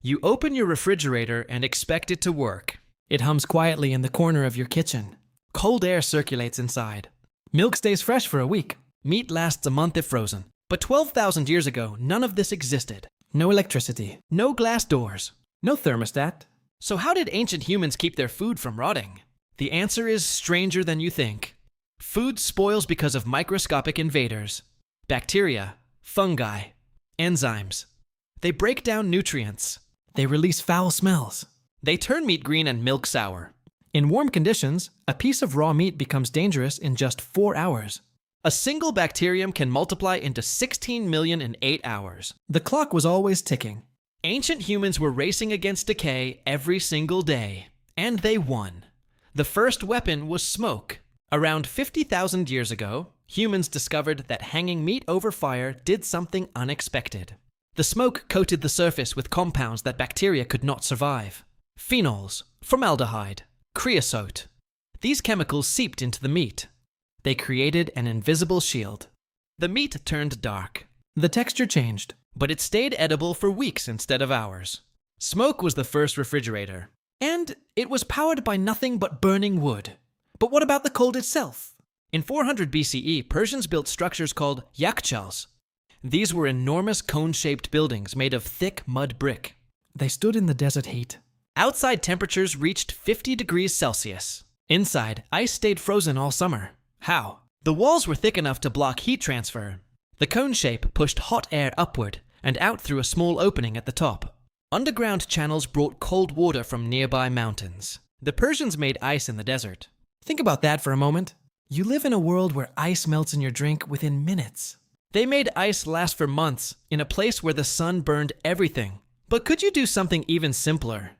You open your refrigerator and expect it to work. It hums quietly in the corner of your kitchen. Cold air circulates inside. Milk stays fresh for a week. Meat lasts a month if frozen. But 12,000 years ago, none of this existed. No electricity. No glass doors. No thermostat. So how did ancient humans keep their food from rotting? The answer is stranger than you think. Food spoils because of microscopic invaders. Bacteria, fungi, enzymes. They break down nutrients. They release foul smells. They turn meat green and milk sour. In warm conditions, a piece of raw meat becomes dangerous in just 4 hours. A single bacterium can multiply into 16 million in 8 hours. The clock was always ticking. Ancient humans were racing against decay every single day, and they won. The first weapon was smoke. Around 50,000 years ago, humans discovered that hanging meat over fire did something unexpected. The smoke coated the surface with compounds that bacteria could not survive. Phenols, formaldehyde, creosote. These chemicals seeped into the meat. They created an invisible shield. The meat turned dark. The texture changed. But it stayed edible for weeks instead of hours. Smoke was the first refrigerator. And it was powered by nothing but burning wood. But what about the cold itself? In 400 BCE, Persians built structures called yakchals. These were enormous cone-shaped buildings made of thick mud brick. They stood in the desert heat. Outside temperatures reached 50 degrees Celsius. Inside, ice stayed frozen all summer. How? The walls were thick enough to block heat transfer. The cone shape pushed hot air upward and out through a small opening at the top. Underground channels brought cold water from nearby mountains. The Persians made ice in the desert. Think about that for a moment. You live in a world where ice melts in your drink within minutes. They made ice last for months in a place where the sun burned everything. But could you do something even simpler?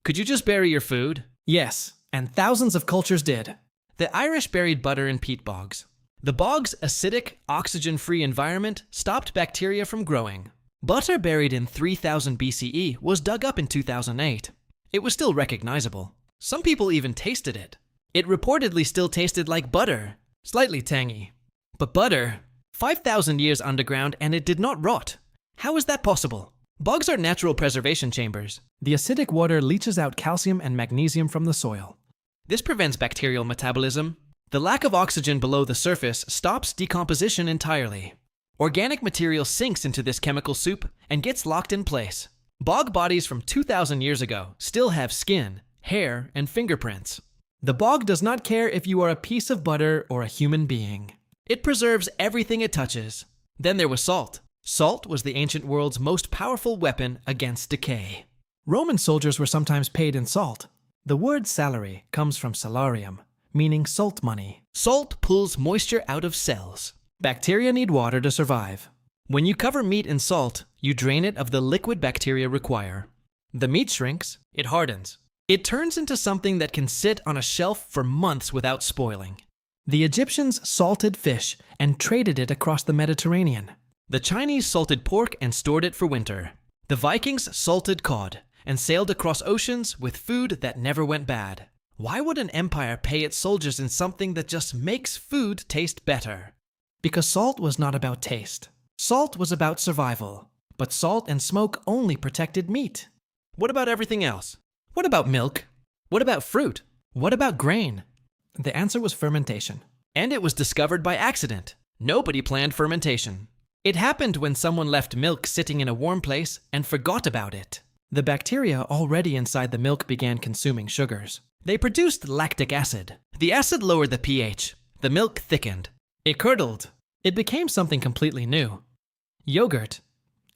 Could you just bury your food? Yes, and thousands of cultures did. The Irish buried butter in peat bogs. The bog's acidic, oxygen-free environment stopped bacteria from growing. Butter buried in 3000 BCE was dug up in 2008. It was still recognizable. Some people even tasted it. It reportedly still tasted like butter, slightly tangy. But butter, 5,000 years underground and it did not rot. How is that possible? Bogs are natural preservation chambers. The acidic water leaches out calcium and magnesium from the soil. This prevents bacterial metabolism. The lack of oxygen below the surface stops decomposition entirely. Organic material sinks into this chemical soup and gets locked in place. Bog bodies from 2,000 years ago still have skin, hair, and fingerprints. The bog does not care if you are a piece of butter or a human being. It preserves everything it touches. Then there was salt. Salt was the ancient world's most powerful weapon against decay. Roman soldiers were sometimes paid in salt. The word salary comes from salarium, meaning salt money. Salt pulls moisture out of cells. Bacteria need water to survive. When you cover meat in salt, you drain it of the liquid bacteria require. The meat shrinks, it hardens. It turns into something that can sit on a shelf for months without spoiling. The Egyptians salted fish and traded it across the Mediterranean. The Chinese salted pork and stored it for winter. The Vikings salted cod and sailed across oceans with food that never went bad. Why would an empire pay its soldiers in something that just makes food taste better? Because salt was not about taste. Salt was about survival. But salt and smoke only protected meat. What about everything else? What about milk? What about fruit? What about grain? The answer was fermentation. And it was discovered by accident. Nobody planned fermentation. It happened when someone left milk sitting in a warm place and forgot about it. The bacteria already inside the milk began consuming sugars. They produced lactic acid. The acid lowered the pH. The milk thickened. It curdled. It became something completely new. Yogurt.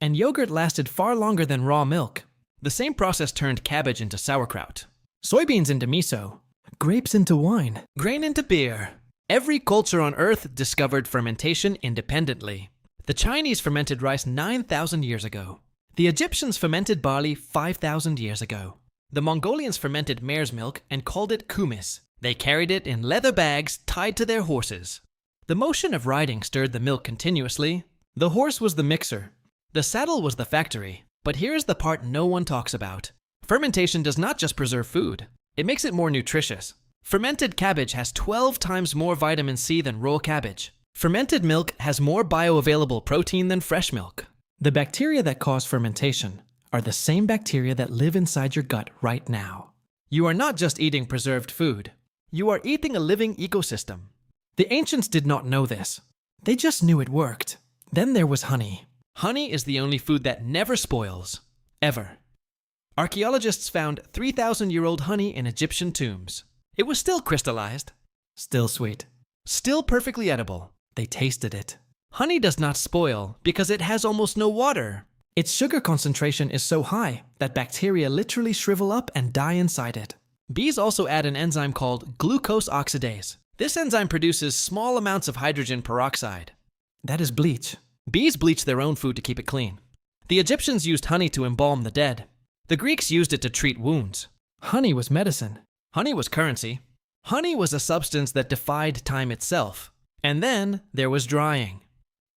And yogurt lasted far longer than raw milk. The same process turned cabbage into sauerkraut. Soybeans into miso. Grapes into wine. Grain into beer. Every culture on Earth discovered fermentation independently. The Chinese fermented rice 9,000 years ago. The Egyptians fermented barley 5,000 years ago. The Mongolians fermented mare's milk and called it kumis. They carried it in leather bags tied to their horses. The motion of riding stirred the milk continuously. The horse was the mixer. The saddle was the factory. But here's the part no one talks about. Fermentation does not just preserve food. It makes it more nutritious. Fermented cabbage has 12 times more vitamin C than raw cabbage. Fermented milk has more bioavailable protein than fresh milk. The bacteria that cause fermentation are the same bacteria that live inside your gut right now. You are not just eating preserved food. You are eating a living ecosystem. The ancients did not know this. They just knew it worked. Then there was honey. Honey is the only food that never spoils. Ever. Archaeologists found 3,000-year-old honey in Egyptian tombs. It was still crystallized. Still sweet. Still perfectly edible. They tasted it. Honey does not spoil because it has almost no water. Its sugar concentration is so high that bacteria literally shrivel up and die inside it. Bees also add an enzyme called glucose oxidase. This enzyme produces small amounts of hydrogen peroxide. That is bleach. Bees bleach their own food to keep it clean. The Egyptians used honey to embalm the dead. The Greeks used it to treat wounds. Honey was medicine. Honey was currency. Honey was a substance that defied time itself. And then there was drying.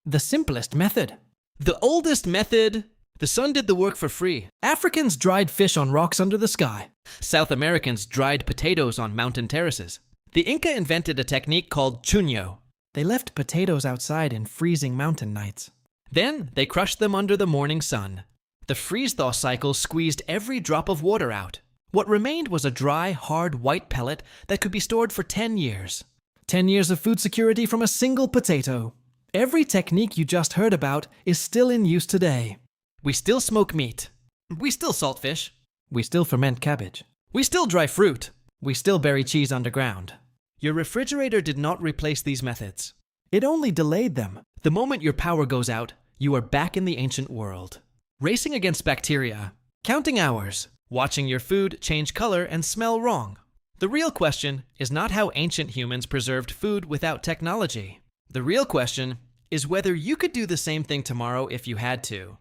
The simplest method. The oldest method. The sun did the work for free. Africans dried fish on rocks under the sky. South Americans dried potatoes on mountain terraces. The Inca invented a technique called chuño. They left potatoes outside in freezing mountain nights. Then they crushed them under the morning sun. The freeze-thaw cycle squeezed every drop of water out. What remained was a dry, hard white pellet that could be stored for 10 years. 10 years of food security from a single potato. Every technique you just heard about is still in use today. We still smoke meat. We still salt fish. We still ferment cabbage. We still dry fruit. We still bury cheese underground. Your refrigerator did not replace these methods. It only delayed them. The moment your power goes out, you are back in the ancient world. Racing against bacteria, counting hours, watching your food change color and smell wrong. The real question is not how ancient humans preserved food without technology. The real question is whether you could do the same thing tomorrow if you had to.